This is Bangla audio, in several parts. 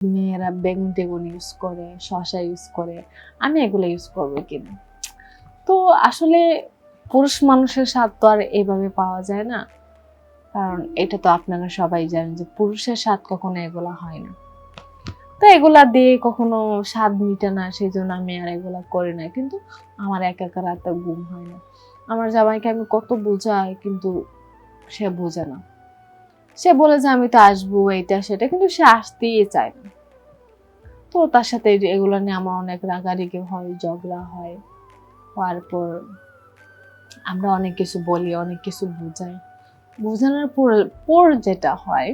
মেয়েরা বেগুন টেগুন ইউজ করে, শসা ইউজ করে, আমি এগুলো ইউজ করবো কিনা। তো আসলে পুরুষ মানুষের স্বাদ তো আর এইভাবে পাওয়া যায় না, কারণ এটা তো আপনারা সবাই জানেন যে পুরুষের স্বাদ কখনো এগুলা হয় না। তো এগুলা দিয়ে কখনো স্বাদ মিটে না, সেই জন্য আমি আর এগুলা করি না। কিন্তু আমার একা একা রাতে ঘুম হয় না। আমার জামাইকে আমি কত বোঝাই, কিন্তু সে বোঝে না। সে বলে যে আমি তো আসবো, এইটা সেটা, কিন্তু সে আসতেই চায় না। তো তার সাথে এগুলো নিয়ে আমার অনেক রাগারাগি হয়, ঝগড়া হয়। হওয়ার পর আমরা অনেক কিছু বলি, অনেক কিছু বুঝাই। বোঝানোর পর যেটা হয়,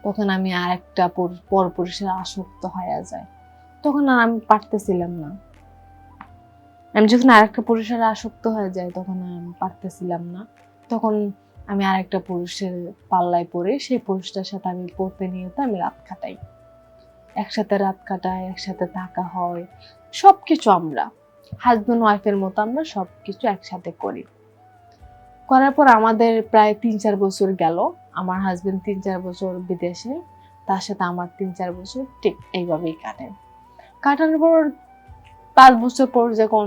তখন আমি আর একটা পরপুরুষের আসক্ত হয়ে যায়। তখন আর আমি পারতেছিলাম না। আমি যখন আরেকটা পুরুষের আসক্ত হয়ে যায়, তখন আর আমি পারতেছিলাম না। তখন আমি আরেকটা পুরুষের পাল্লায় পড়ে সেই পুরুষটার সাথে আমি প্রতিনিয়ত আমি রাত কাটাই। একসাথে রাত কাটাই, একসাথে থাকা হয়, সবকিছু আমরা হাজবেন্ড ওয়াইফের মতো আমরা সবকিছু একসাথে করি। করার পর আমাদের প্রায় ৩-৪ বছর গেল। আমার হাজবেন্ড ৩-৪ বছর বিদেশে, তার সাথে আমার ৩-৪ বছর ঠিক এইভাবেই কাটে। কাটানোর পর ৫ বছর পর যখন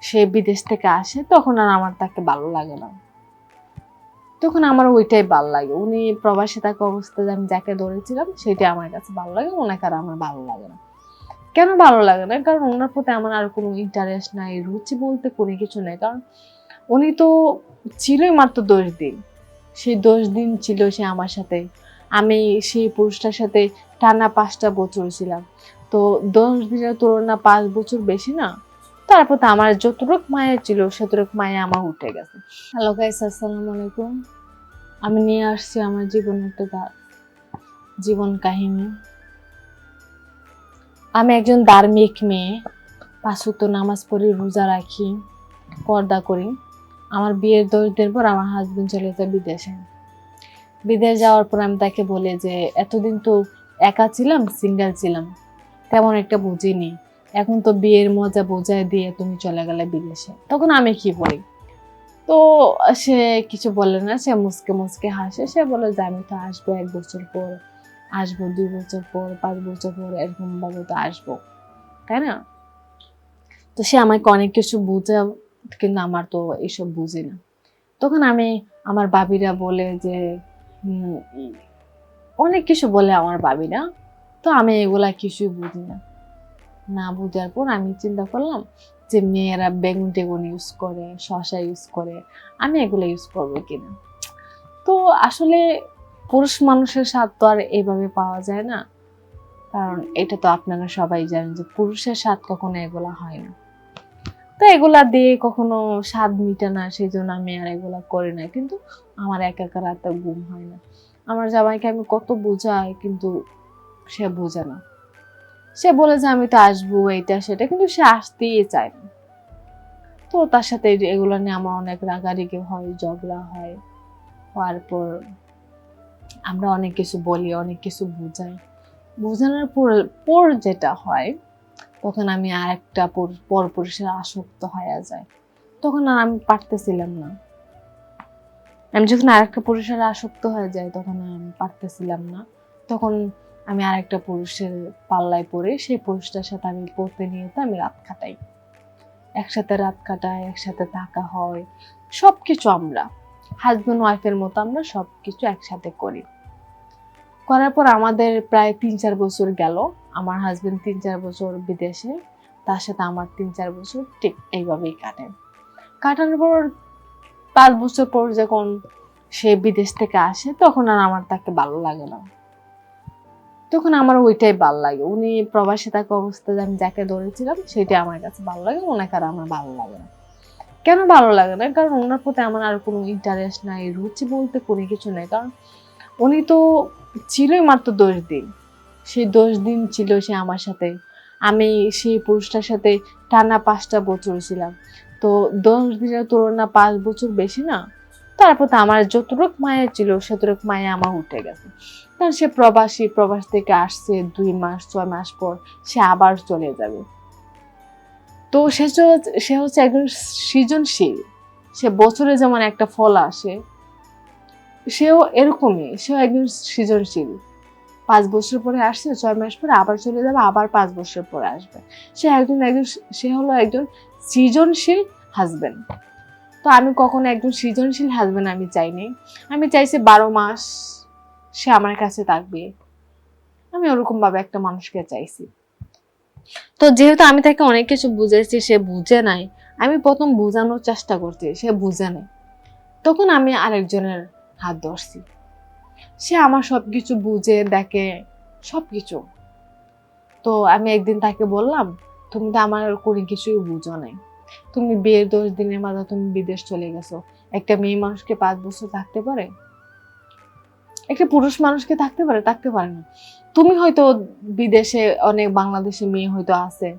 সে বিদেশ থেকে আসে, তখন আর আমার তাকে ভালো লাগে না। তখন আমার ওইটাই ভালো লাগে। উনি প্রবাসী থাকা অবস্থায় আমি যাকে ধরেছিলাম সেটাই আমার কাছে ভালো লাগে, ওনাকে আর আমার ভালো লাগে না। কেন ভালো লাগে না? কারণ ওনার প্রতি আমার আর কোনো ইন্টারেস্ট নাই, রুচি বলতে কোনো কিছু নেই। কারণ উনি তো ছিলই মাত্র ১০ দিন। সেই ১০ দিন ছিল সে আমার সাথে। আমি সেই পুরুষটার সাথে টানা ৫টা বছর ছিলাম। তো ১০ দিনের তুলনা ৫ বছর বেশি না? তারপর তো আমার যতটুক মায়া ছিল সেতটুক মায়া আমার উঠে গেছে। হ্যালো গাইস, আসসালামু আলাইকুম। আমি নিয়ে আসছি আমার জীবনের একটা জীবন কাহিনী। আমি একজন ধার্মিক মেয়ে, ৫ ওয়াক্ত নামাজ পড়ি, রোজা রাখি, পর্দা করি। আমার বিয়ের ১০ দিন পর আমার হাজবেন্ড চলে যায় বিদেশে। বিদেশ যাওয়ার পর আমি তাকে বলি যে এতদিন তো একা ছিলাম, সিঙ্গেল ছিলাম, তেমন একটা বুঝিনি। এখন তো বিয়ের মজা বোঝায় দিয়ে তুমি চলে গেলে বিদেশে, তখন আমি কি বলি? তো সে কিছু বলে না, সে মুচকে মুচকে হাসে। সে বলে যে আমি তো আসবো ১ বছর পর, আসবো ২ বছর পর, ৫ বছর পর, এরকম ভাবে তো আসবো, তাই না? তো সে আমাকে অনেক কিছু বুঝায়, কিন্তু আমার তো এইসব বুঝি না। তখন আমি আমার ভাবিরা বলে যে উম, অনেক কিছু বলে আমার ভাবিরা। তো আমি এগুলা কিছুই বুঝি না। না বুঝার পর আমি চিন্তা করলাম যে মেয়েরা বেগুন টেগুন ইউজ করে, শসা ইউজ করে, আমি এগুলো ইউজ করবো কিনা। তো আসলে পুরুষ মানুষের স্বাদ তো আর এইভাবে পাওয়া যায় না, কারণ এটা তো আপনারা সবাই জানেন যে পুরুষের স্বাদ কখনো এগুলা হয় না। তো এগুলা দিয়ে কখনো স্বাদ মিটে না, সেই জন্য আমি আর এগুলা করি না। কিন্তু আমার একা একা রাতে ঘুম হয় না। আমার জামাইকে আমি কত বোঝাই, কিন্তু সে বোঝে না। সে বলে যে আমি তো আসবো, এইটা সেটা, কিন্তু সে আসতেই চায় না। তো তার সাথে এগুলো নিয়ে আমার অনেক রাগারাগি হয়, ঝগড়া হয়। হওয়ার পর আমরা অনেক কিছু বলি, অনেক কিছু বুঝাই। বোঝানোর পর যেটা হয়, তখন আমি আর একটা পরপুরুষের আসক্ত হয়ে যায়। তখন আর আমি পারতেছিলাম না। আমি যখন আরেকটা পুরুষের আসক্ত হয়ে যাই, তখন আর আমি পারতেছিলাম না। তখন আমি আরেকটা পুরুষের পাল্লায় পড়ে সেই পুরুষটার সাথে আমি প্রতিনিয়ত আমি রাত কাটাই। একসাথে রাত কাটাই, একসাথে থাকা হয়, সবকিছু আমরা হাজবেন্ড ওয়াইফের মতো আমরা সবকিছু একসাথে করি। করার পর আমাদের প্রায় ৩-৪ বছর গেল। আমার হাজবেন্ড ৩-৪ বছর বিদেশে, তার সাথে আমার ৩-৪ বছর ঠিক এইভাবেই কাটে। কাটানোর পর ৫ বছর পর যখন সে বিদেশ থেকে আসে, তখন আর আমার তাকে ভালো লাগে না। তখন আমার ওইটাই ভালো লাগে। উনি প্রবাসী থাকা অবস্থায় আমি যাকে ধরেছিলাম সেটাই আমার কাছে ভালো লাগে, ওনাকে আর আমার ভালো লাগে না। কেন ভালো লাগে না? কারণ ওনার প্রতি আমার আর কোনো ইন্টারেস্ট নাই, রুচি বলতে কোনো কিছু নেই। কারণ উনি তো ছিলই মাত্র ১০ দিন। সেই ১০ দিন ছিল সে আমার সাথে। আমি সেই পুরুষটার সাথে টানা ৫টা বছর ছিলাম। তো ১০ দিনের তুলনা ৫ বছর বেশি না? তারপর তো আমার যতটুক মায়া ছিল সেতটুক মায়া আমার উঠে গেছে। কারণ সে প্রবাসী, প্রবাস থেকে আসছে ২ মাস ৬ মাস পর সে আবার চলে যাবে। তো সে হচ্ছে একজন সৃজনশীল। সে বছরে যেমন একটা ফল আসে, সেও এরকমই। সেও একজন সৃজনশীল। 5 বছর পরে আসছে, 6 মাস পরে আবার চলে যাবে, আবার 5 বছর পরে আসবে। সে হলো একজন সৃজনশীল হাজবেন্ড। তো আমি কখনো একজন সৃজনশীল হাজবেন্ড আমি চাইনি। আমি চাইছি 12 মাস সে আমার কাছে থাকবে। আমি ওরকম ভাবে একটা মানুষকে চাইছি। তো যেহেতু আমি তাকে অনেক কিছু বুঝাইছি, সে বুঝে নাই। আমি প্রথম বোঝানোর চেষ্টা করছি, সে বুঝে নাই। তখন আমি আরেকজনের হাত ধরছি। সে আমার সবকিছু বুঝে দেখে, সবকিছু। তো আমি একদিন তাকে বললাম, তুমি তো আমার কোনো কিছুই বুঝো নাই। তুমি বিয়ের 10 দিনের মাথায় তুমি বিদেশ চলে গেছো। একটা মেয়ে মানুষকে 5 বছর থাকতে পারে? একটা পুরুষ মানুষকে থাকতে পারে? থাকতে পারে না। তুমি হয়তো বিদেশে অনেক বাংলাদেশি মেয়ে হয়তো আছে,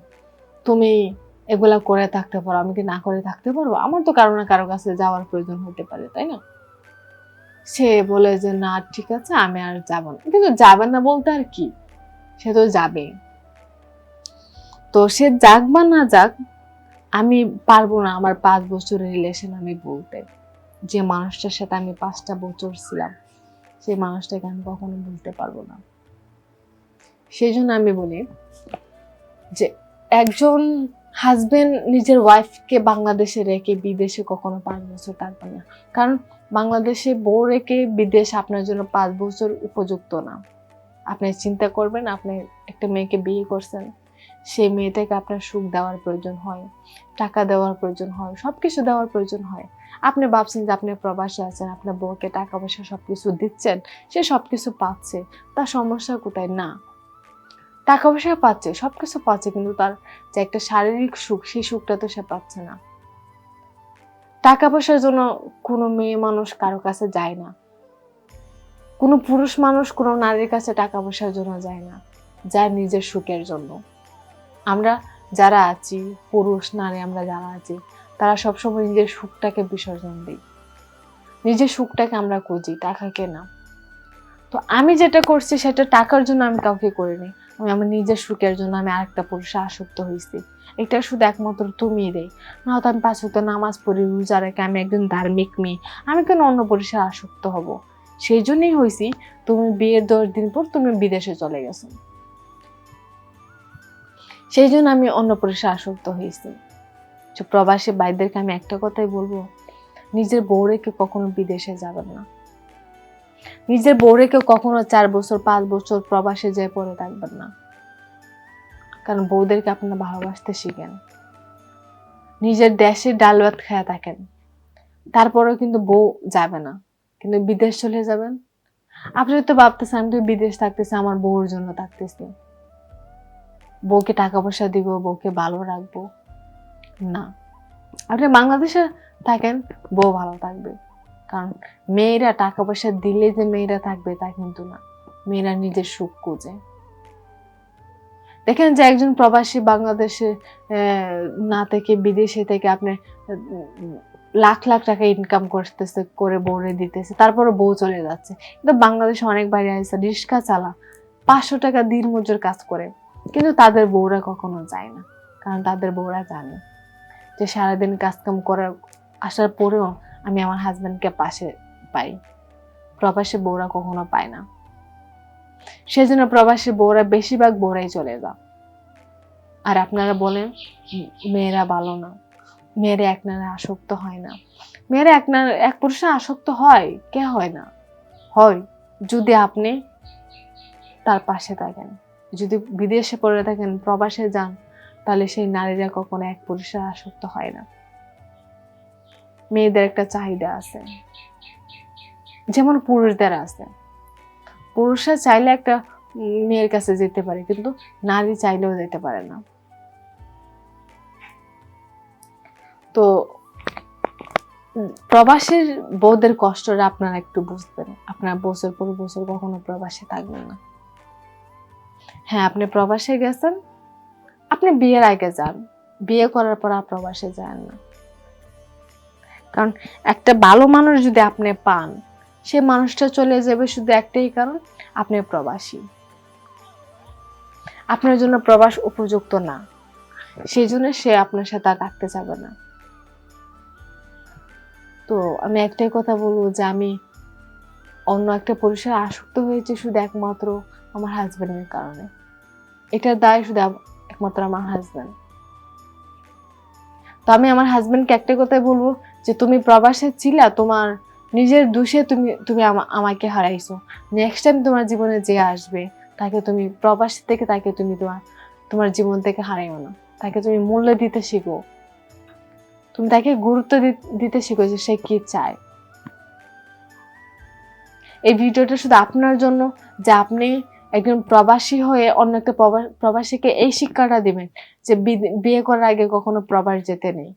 তুমি এগুলা করে থাকতে পারো, আমি কি না করে থাকতে পারবো? আমার তো কারো না কারো কাছে যাওয়ার প্রয়োজন হতে পারে, তাই না? সে বলে যে না ঠিক আছে, আমি আর যাব না। কিন্তু যাবে না বলতে আর কি, সে তো যাবে। তো সে যাক বা না যাক, আমি পারবো না আমার 5 বছরের রিলেশন আমি বলতে। যে মানুষটার সাথে আমি 5টা বছর ছিলাম, সেই মানুষটাকে আমি কখনো বলতে পারবো না। সেই জন্য আমি বলি যে একজন হাজবেন্ড নিজের ওয়াইফকে বাংলাদেশে রেখে বিদেশে কখনো 5 বছর থাকবে না। কারণ বাংলাদেশে বউ রেখে বিদেশ আপনার জন্য 5 বছর উপযুক্ত না। আপনি চিন্তা করবেন, আপনি একটা মেয়েকে বিয়ে করছেন, সেই মেয়েটাকে আপনার সুখ দেওয়ার প্রয়োজন হয়, টাকা দেওয়ার প্রয়োজন হয়, সবকিছু দেওয়ার প্রয়োজন হয়। আপনি ভাবছেন যে আপনি প্রবাসে আছেন, আপনার বউকে টাকা পয়সা সবকিছু দিচ্ছেন, সে সবকিছু পাচ্ছে, তার সমস্যা কোথায়? না, টাকা পয়সা পাচ্ছে, সবকিছু পাচ্ছে, কিন্তু তার যে একটা শারীরিক সুখ, সেই সুখটা তো সে পাচ্ছে না। টাকা পয়সার জন্য কোনো মেয়ে মানুষ কারো কাছে যায় না, কোনো পুরুষ মানুষ কোনো নারীর কাছে টাকা পয়সার জন্য যায় না, যায় নিজের সুখের জন্য। আমরা যারা আছি, পুরুষ নারী আমরা যারা আছি, তারা সবসময় নিজের সুখটাকে বিসর্জন দিই, নিজের সুখটাকে আমরা খুঁজি, টাকাকে না। তো আমি যেটা করছি সেটা টাকার জন্য আমি কাউকে করিনি, আমি আমার নিজের সুখের জন্য আমি আরেকটা পুরুষে আসক্ত হয়েছি। এটা শুধু একমাত্র তুমিই দেই। না হয়তো আমি 5 ওয়াক্ত নামাজ পড়ি, রোজা রেখে আমি একজন ধার্মিক মেয়ে, আমি কেন অন্য পুরুষে আসক্ত হব? সেই জন্যই হয়েছি তুমি বিয়ের 10 দিন পর তুমি বিদেশে চলে গেছো, সেই জন্য আমি অন্য পুরুষে আসক্ত হয়েছি। প্রবাসী ভাইদেরকে আমি একটা কথাই বলবো, নিজের বউ রেখে কখনো বিদেশে যাবেন না। নিজের বউ রেখে কখনো 4 বছর 5 বছর প্রবাসে যেয়ে পড়ে থাকবেন না। কারণ বউদেরকে আপনারা ভালোবাসতে শিখেন, নিজের দেশে ডাল ভাত খায়া থাকেন, তারপরেও কিন্তু বউ যাবে না, কিন্তু বিদেশ চলে যাবেন। আপনি তো ভাবতেছেন আমি তো বিদেশ থাকতেছি আমার বউর জন্য থাকতেছি, বউকে টাকা পয়সা দিব, বউকে ভালো রাখবো। না, আপনি বাংলাদেশে থাকেন, বউ ভালো থাকবে। কারণ মেয়েরা টাকা পয়সা দিলে যে মেয়েরা থাকবে তা কিন্তু না, মেয়েরা নিজের সুখ খুঁজে। দেখেন যে একজন প্রবাসী বাংলাদেশে না থেকে বিদেশে থেকে আপনি লাখ লাখ টাকা ইনকাম করতেছে, করে বউরে দিতেছে, তারপরে বউ চলে যাচ্ছে। কিন্তু বাংলাদেশে অনেক বাইরে আছে, রিক্সা চালা, 500 টাকা দিন মজুর কাজ করে, কিন্তু তাদের বউরা কখনো যায় না। কারণ তাদের বউরা জানে যে সারাদিন কাজকাম করার আসার পরেও আমি আমার হাজবেন্ডকে পাশে পাই। প্রবাসী বউরা কখনো পায় না। সেজন্য প্রবাসী বউরা বেশিরভাগ বউরাই চলে যায়। আর আপনারা বলেন মেয়েরা ভালো না, মেয়েরা এক নারে আসক্ত হয় না। মেয়েরা এক পুরুষে আসক্ত হয়, কে হয় না? হয় যদি আপনি তার পাশে থাকেন। যদি বিদেশে পড়ে থাকেন, প্রবাসে যান, তাহলে সেই নারীরা কখনো এক পুরুষে আসক্ত হয় না। মেয়েদের একটা চাহিদা আছে, যেমন পুরুষদের আছে। পুরুষরা চাইলে একটা মেয়ের কাছে যেতে পারে, কিন্তু নারী চাইলেও যেতে পারে না। তো প্রবাসীর বউদের কষ্টটা আপনারা একটু বুঝবেন। আপনারা বছর পর বছর কখনো প্রবাসে থাকবেন না। হ্যাঁ, আপনি প্রবাসে গেছেন, আপনি বিয়ের আগে যান, বিয়ে করার পর আর প্রবাসে যান না। কারণ একটা ভালো মানুষ যদি আপনি পান, সে মানুষটা চলে যাবে শুধু একটাই কারণ, আপনি প্রবাসী, আপনার জন্য প্রবাস উপযুক্ত না, সেই জন্য সে আপনার সাথে আর থাকতে চাবে না। তো আমি একটাই কথা বলবো যে আমি অন্য একটা পুরুষের আসক্ত হয়েছে শুধু একমাত্র আমার হাজবেন্ডের কারণে। এটার দায় শুধু একমাত্র আমার হাজবেন্ড। তো আমি আমার হাজবেন্ডকে একটা কথাই বলবো যে তুমি প্রবাসে ছিলা, তোমার নিজের দোষে তুমি তুমি আমাকে হারাইছো। নেক্সট টাইম তোমার জীবনে যে আসবে তাকে তুমি প্রবাস থেকে তাকে তুমি তোমার জীবন থেকে হারাইও না। তাকে তুমি মূল্য দিতে শিখো, তুমি তাকে গুরুত্ব দিতে শিখো যে সে কি চায়। এই ভিডিওটা শুধু আপনার জন্য যে আপনি একজন প্রবাসী হয়ে অন্য একটা প্রবাসীকে এই শিক্ষাটা দিবেন যে বিয়ে করার আগে কখনো প্রবাস যেতে নেই।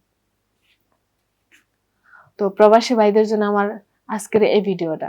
তো প্রবাসী ভাইদের জন্য আমার আজকের এই ভিডিওটা।